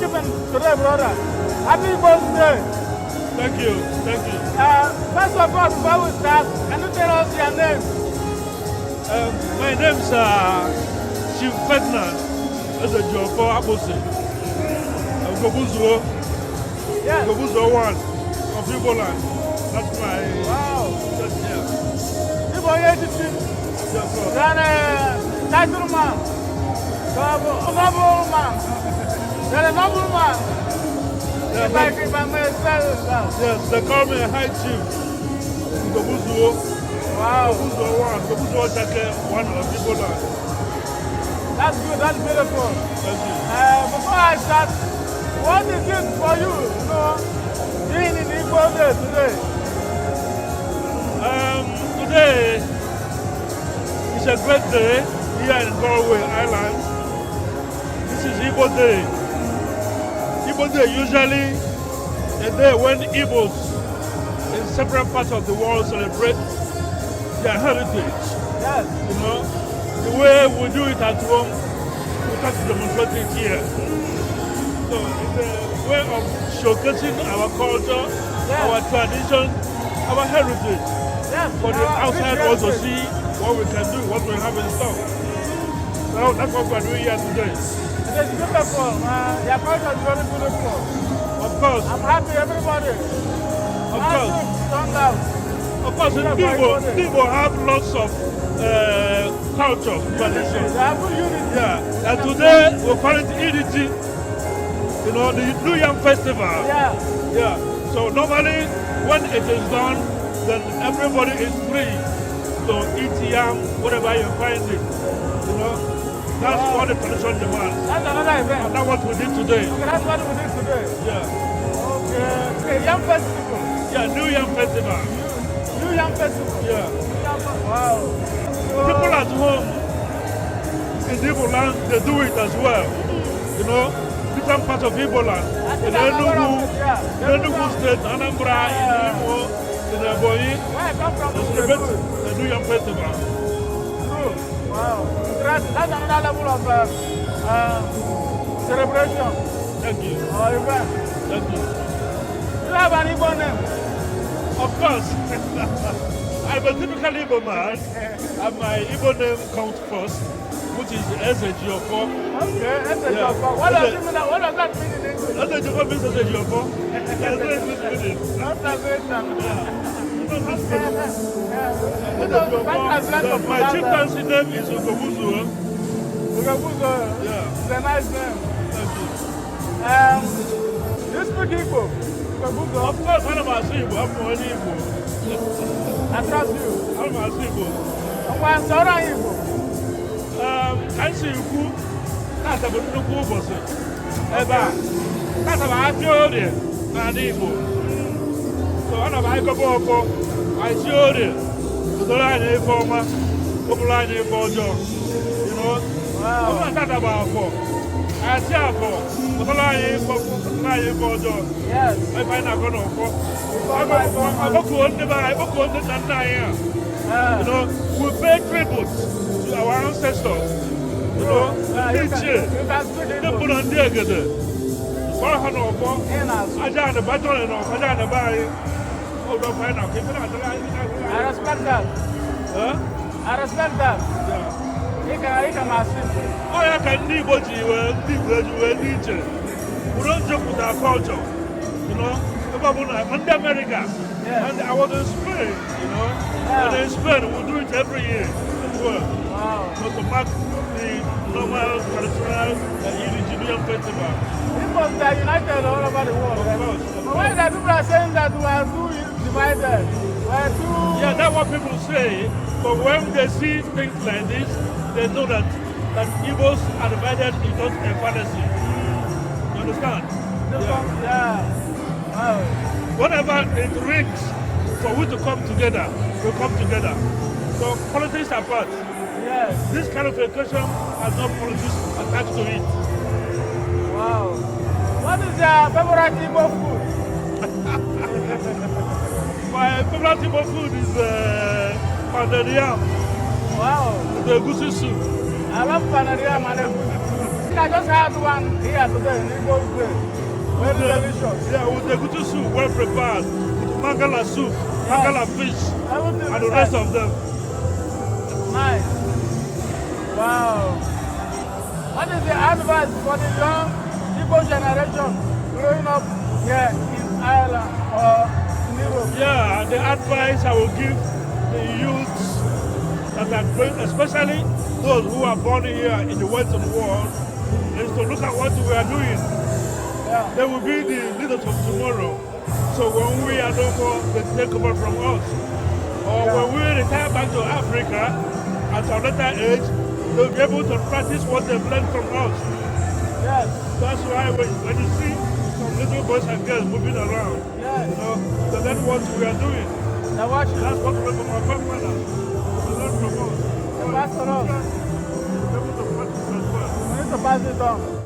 achievement today, brother. Happy Igbo Day. Thank you. Thank you. First of all, before we start, can you tell us your name? My name is Chief Ferdinand Ezejiofor Ugo Gbuzue. Yes. Ugo Gbuzue 1 of Igbo land. That's my... Wow. Yeah. Igbo Day. Yes, sir. Then title man. Noble man. Then a noble man. Yeah, If I may say that. yes, they call me High Chief Ugo Gbuzue. Wow. Ugo Gbuzue 1. Ugo Gbuzue 1 of Igbo land. That's good. That's beautiful. Thank you. Before I start, what is it for you, being in Igbo Day today? Today is a great day here in Galway Island. This is Igbo Day. Igbo Day usually a day when Igbos in several parts of the world celebrate their heritage. Yes. The way we do it at home, we try to demonstrate it here. So it's a way of showcasing our culture, yes, our tradition, our heritage. Yes. For the outside world to see what we can do, what we have in stock. So that's what we're doing here today. It is beautiful. Your culture is very beautiful. Of course. I'm happy, everybody. Of course. Stand out. Of course, people have lots of culture, tradition. They have good unity. Yeah. And today we call it Unity. The New Yam Festival. Yeah. Yeah. So normally when it is done, then everybody is free to eat yam, whatever you find it. That's what the tradition demands. That's another event. And that's what we did today. Okay, that's what we did today. Yeah. Okay, Yam Festival. Yeah, New Yam Festival. New Yam Festival. Yeah. Wow. People at home in Igbo land, they do it as well. Different parts of Igbo land. In Enugu State, Anambra, in Imo, in Ebonyi, Where I come from, they celebrate the New Yam Festival. True. Wow. Interesting. That's another level of celebration. Thank you. Or event. Thank you. Do you have an Igbo name? Of course. I'm a typical Igbo man, and my Igbo name comes first, which is Ezejiofor. Okay, Ezejiofor. What does that mean in English? Ezejiofor means Ezejiofor. My chieftaincy name is Ugo Gbuzue. Ugo Gbuzue. Yeah. It's a nice name. Thank you. Do you speak Igbo? Ugo Gbuzue. Of course, I'm a Igbo. I'm from Igbo. I trust you. I'm a Igbo. I'm sorry, Igbo. I see you. That's a good boss. Eba. That's a theory. And Igbo. So I'm a go I showed it. The line is for my line is for John. I'm not about for. I tell for the line is for John. Yes. I find out going for. I'm a good name. We pay tribute to our ancestors. They put on their good. I got the battle and I got the buy. I respect that. I respect that. Yeah. He can assist. Oh, I can need what you need. We don't joke with our culture. I'm in America. Yes. And I was in Spain, And in Spain, we do it every year as well. Wow. So to mark the normal traditional Igbo festival. People are united all over the world. Of course. But why the people are saying that we are too divided? We are too... Yeah, that's what people say. But when they see things like this, they know that Igbos are divided is not a fantasy. You understand? Yeah. Wow. Whenever it rings for we to come together, we come together. So politics apart. Yes. This kind of occasion has no politics attached to it. Wow. What is your favorite Igbo food? My favorite Igbo food is pounded yam. Wow. The goosey soup. I love pounded yam and egusi. I just had one here today in Igbo Day. Very delicious. Yeah, with the good soup, well prepared. With mangala soup, mangala fish, Everything and the is rest nice. of them. Nice. Wow. What is the advice for the young Igbo generation growing up here in Ireland or in Europe? Yeah, the advice I will give the youths that are going, especially those who are born here in the Western world, is to look at what we are doing. Yeah. They will be the leaders of tomorrow. So when we are no more, they take over from us. Or when we retire back to Africa at a later age, they'll be able to practice what they've learned from us. Yes. That's why when you see some little boys and girls moving around, Yes. you know, they learn what we are doing. Now watch it. That's what we learn from our grandfathers. They learn from us. The pass on us. We're able to practice as well. We need to pass it on.